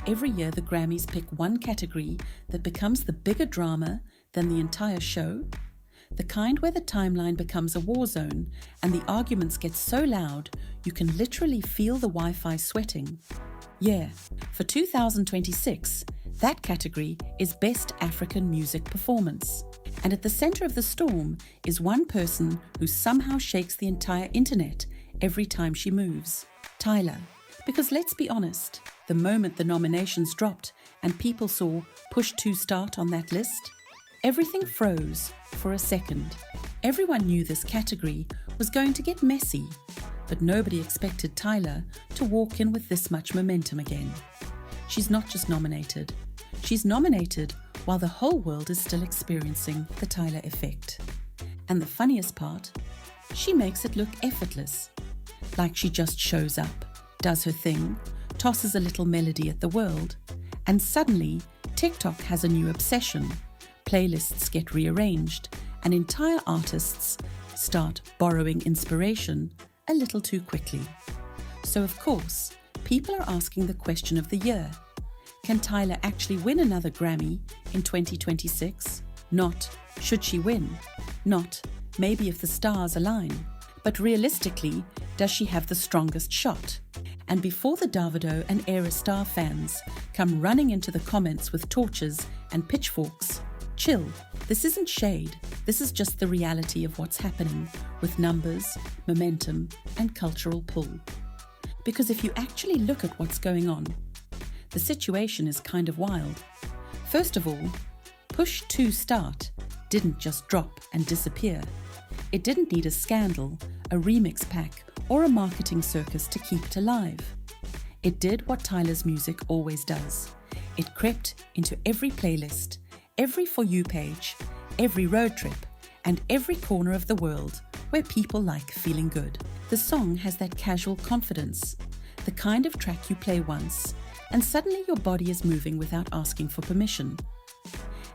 every year the Grammys pick one category that becomes the bigger drama than the entire show? The kind where the timeline becomes a war zone and the arguments get so loud you can literally feel the Wi-Fi sweating. Yeah, for 2026, that category is Best African Music Performance. And at the center of the storm is one person who somehow shakes the entire internet every time she moves, Tyla. Because let's be honest, the moment the nominations dropped and people saw Push to Start on that list, everything froze for a second. Everyone knew this category was going to get messy, but nobody expected Tyla to walk in with this much momentum again. She's not just nominated, she's nominated while the whole world is still experiencing the Tyla effect. And the funniest part, she makes it look effortless, like she just shows up, does her thing, tosses a little melody at the world, and suddenly TikTok has a new obsession. Playlists get rearranged, and entire artists start borrowing inspiration a little too quickly. So of course, people are asking the question of the year. Can Tyla actually win another Grammy in 2026? Not, should she win? Not, maybe if the stars align. But realistically, does she have the strongest shot? And before the Davido and Ayra Starr fans come running into the comments with torches and pitchforks, chill. This isn't shade. This is just the reality of what's happening with numbers, momentum, and cultural pull. Because if you actually look at what's going on, the situation is kind of wild. First of all, Push to Start didn't just drop and disappear. It didn't need a scandal, a remix pack, or a marketing circus to keep it alive. It did what Tyla's music always does. It crept into every playlist, every For You page, every road trip, and every corner of the world where people like feeling good. The song has that casual confidence, the kind of track you play once, and suddenly your body is moving without asking for permission.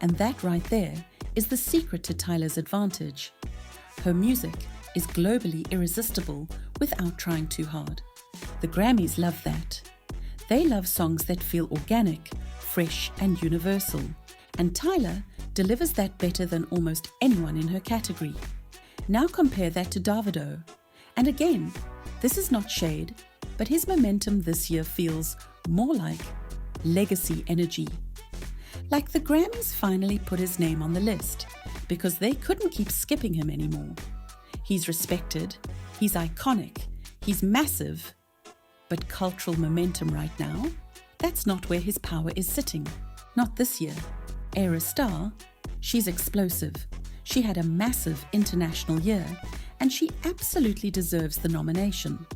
And that right there is the secret to Tyla's advantage. Her music is globally irresistible without trying too hard. The Grammys love that. They love songs that feel organic, fresh, and universal. And Tyla delivers that better than almost anyone in her category. Now compare that to Davido. And again, this is not shade, but his momentum this year feels more like legacy energy. Like the Grammys finally put his name on the list because they couldn't keep skipping him anymore. He's respected, he's iconic, he's massive, but cultural momentum right now, that's not where his power is sitting. Not this year. Ayra Starr, she's explosive. She had a massive international year, and she absolutely deserves the nomination.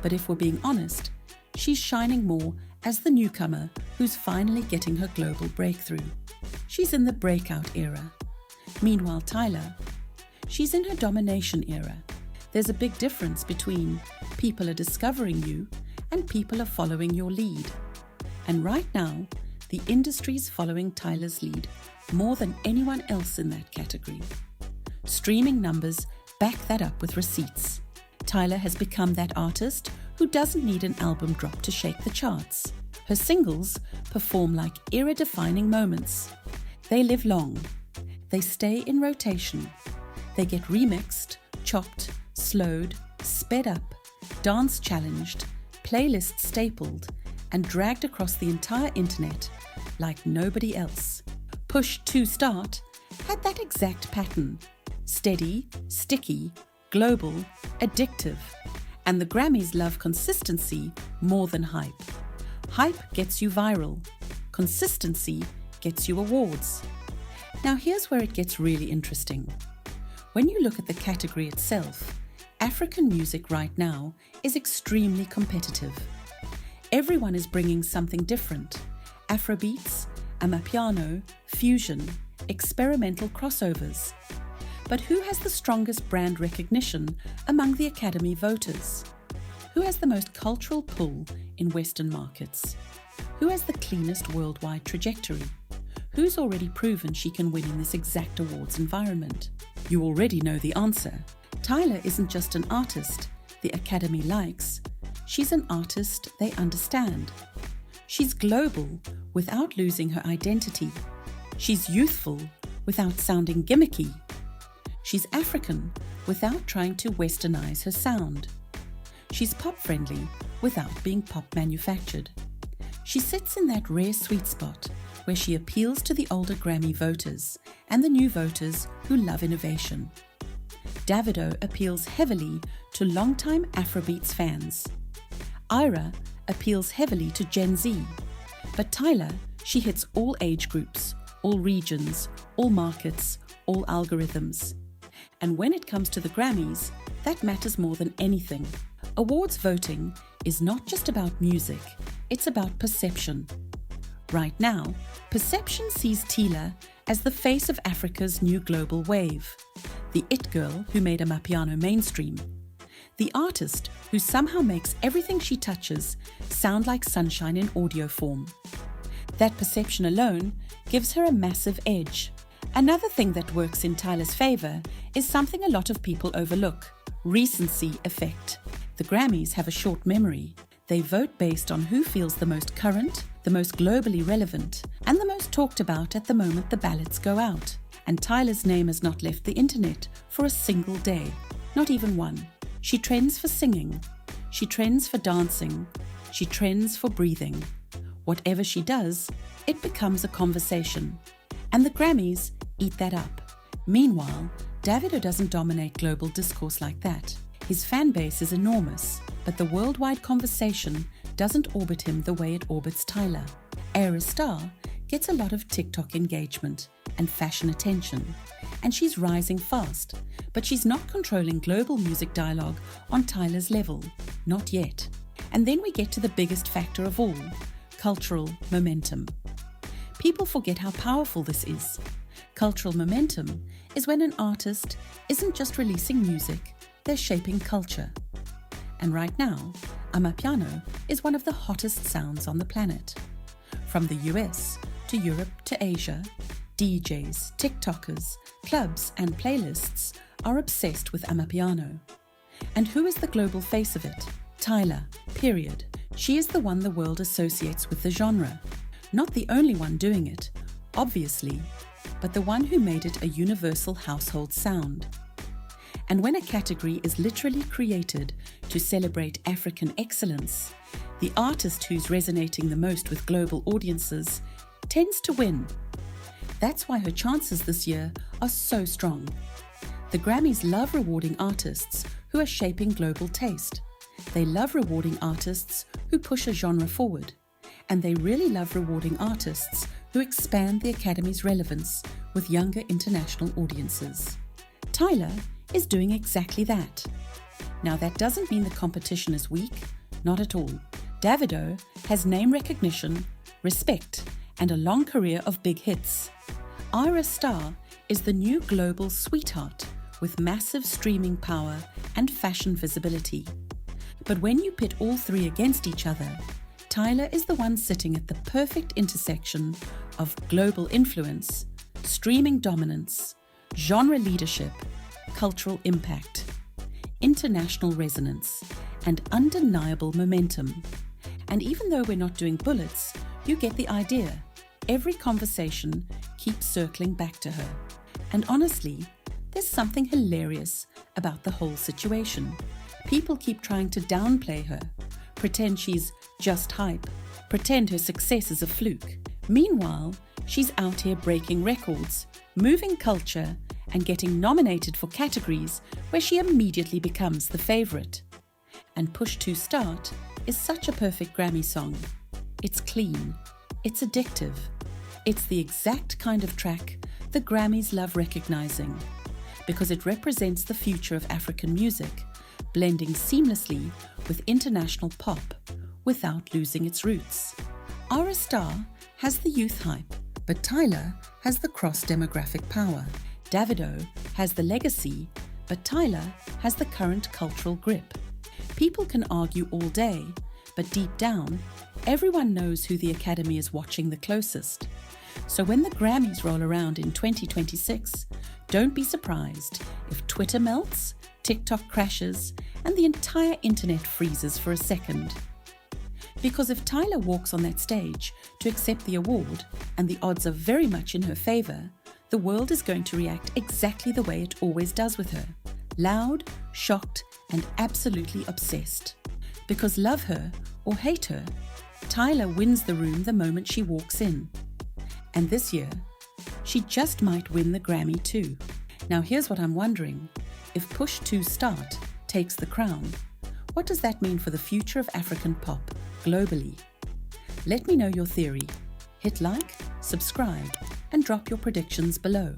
But if we're being honest, she's shining more as the newcomer who's finally getting her global breakthrough. She's in the breakout era. Meanwhile, Tyla, she's in her domination era. There's a big difference between people are discovering you and people are following your lead. And right now, the industry's following Tyla's lead more than anyone else in that category. Streaming numbers back that up with receipts. Tyla has become that artist who doesn't need an album drop to shake the charts. Her singles perform like era-defining moments. They live long. They stay in rotation. They get remixed, chopped, slowed, sped up, dance challenged, playlist stapled, and dragged across the entire internet like nobody else. Push to Start had that exact pattern. Steady, sticky, global, addictive. And the Grammys love consistency more than hype. Hype gets you viral. Consistency gets you awards. Now here's where it gets really interesting. When you look at the category itself, African music right now is extremely competitive. Everyone is bringing something different. Afrobeats, Amapiano, fusion, experimental crossovers. But who has the strongest brand recognition among the Academy voters? Who has the most cultural pull in Western markets? Who has the cleanest worldwide trajectory? Who's already proven she can win in this exact awards environment? You already know the answer. Tyla isn't just an artist the Academy likes. She's an artist they understand. She's global without losing her identity. She's youthful without sounding gimmicky. She's African without trying to westernize her sound. She's pop-friendly without being pop-manufactured. She sits in that rare sweet spot where she appeals to the older Grammy voters and the new voters who love innovation. Davido appeals heavily to longtime Afrobeats fans. Ayra appeals heavily to Gen Z. But Tyla, she hits all age groups, all regions, all markets, all algorithms. And when it comes to the Grammys, that matters more than anything. Awards voting is not just about music, it's about perception. Right now, perception sees Tyla as the face of Africa's new global wave, the it girl who made Amapiano mainstream, the artist who somehow makes everything she touches sound like sunshine in audio form. That perception alone gives her a massive edge. Another thing that works in Tyla's favor is something a lot of people overlook: recency effect. The Grammys have a short memory. They vote based on who feels the most current, the most globally relevant, and the most talked about at the moment the ballots go out. And Tyla's name has not left the internet for a single day, not even one. She trends for singing. She trends for dancing. She trends for breathing. Whatever she does, it becomes a conversation. And the Grammys eat that up. Meanwhile, Davido doesn't dominate global discourse like that. His fan base is enormous, but the worldwide conversation doesn't orbit him the way it orbits Tyla. Ayra Starr gets a lot of TikTok engagement and fashion attention, and she's rising fast, but she's not controlling global music dialogue on Tyla's level, not yet. And then we get to the biggest factor of all, cultural momentum. People forget how powerful this is. Cultural momentum is when an artist isn't just releasing music, they're shaping culture. And right now, Amapiano is one of the hottest sounds on the planet. From the US to Europe to Asia, DJs, TikTokers, clubs and playlists are obsessed with Amapiano. And who is the global face of it? Tyla, period. She is the one the world associates with the genre. Not the only one doing it, obviously, but the one who made it a universal household sound. And when a category is literally created to celebrate African excellence, the artist who's resonating the most with global audiences tends to win. That's why her chances this year are so strong. The Grammys love rewarding artists who are shaping global taste. They love rewarding artists who push a genre forward. And they really love rewarding artists who expand the Academy's relevance with younger international audiences. Tyla is doing exactly that. Now, that doesn't mean the competition is weak, not at all. Davido has name recognition, respect, and a long career of big hits. Ayra Starr is the new global sweetheart with massive streaming power and fashion visibility. But when you pit all three against each other, Tyla is the one sitting at the perfect intersection of global influence, streaming dominance, genre leadership, cultural impact, international resonance, and undeniable momentum. And even though we're not doing bullets, you get the idea. Every conversation keeps circling back to her. And honestly, there's something hilarious about the whole situation. People keep trying to downplay her, pretend she's just hype, pretend her success is a fluke. Meanwhile, she's out here breaking records, moving culture, and getting nominated for categories where she immediately becomes the favorite. And Push to Start is such a perfect Grammy song. It's clean, it's addictive, it's the exact kind of track the Grammys love recognizing, because it represents the future of African music, blending seamlessly with international pop without losing its roots. Ayra Starr has the youth hype, but Tyla has the cross-demographic power. Davido has the legacy, but Tyla has the current cultural grip. People can argue all day, but deep down, everyone knows who the Academy is watching the closest. So when the Grammys roll around in 2026, don't be surprised if Twitter melts, TikTok crashes, and the entire internet freezes for a second. Because if Tyla walks on that stage to accept the award, and the odds are very much in her favour, the world is going to react exactly the way it always does with her. Loud, shocked, and absolutely obsessed. Because love her or hate her, Tyla wins the room the moment she walks in. And this year, she just might win the Grammy too. Now here's what I'm wondering. If Push to Start takes the crown, what does that mean for the future of African pop globally? Let me know your theory. Hit like, subscribe, and drop your predictions below.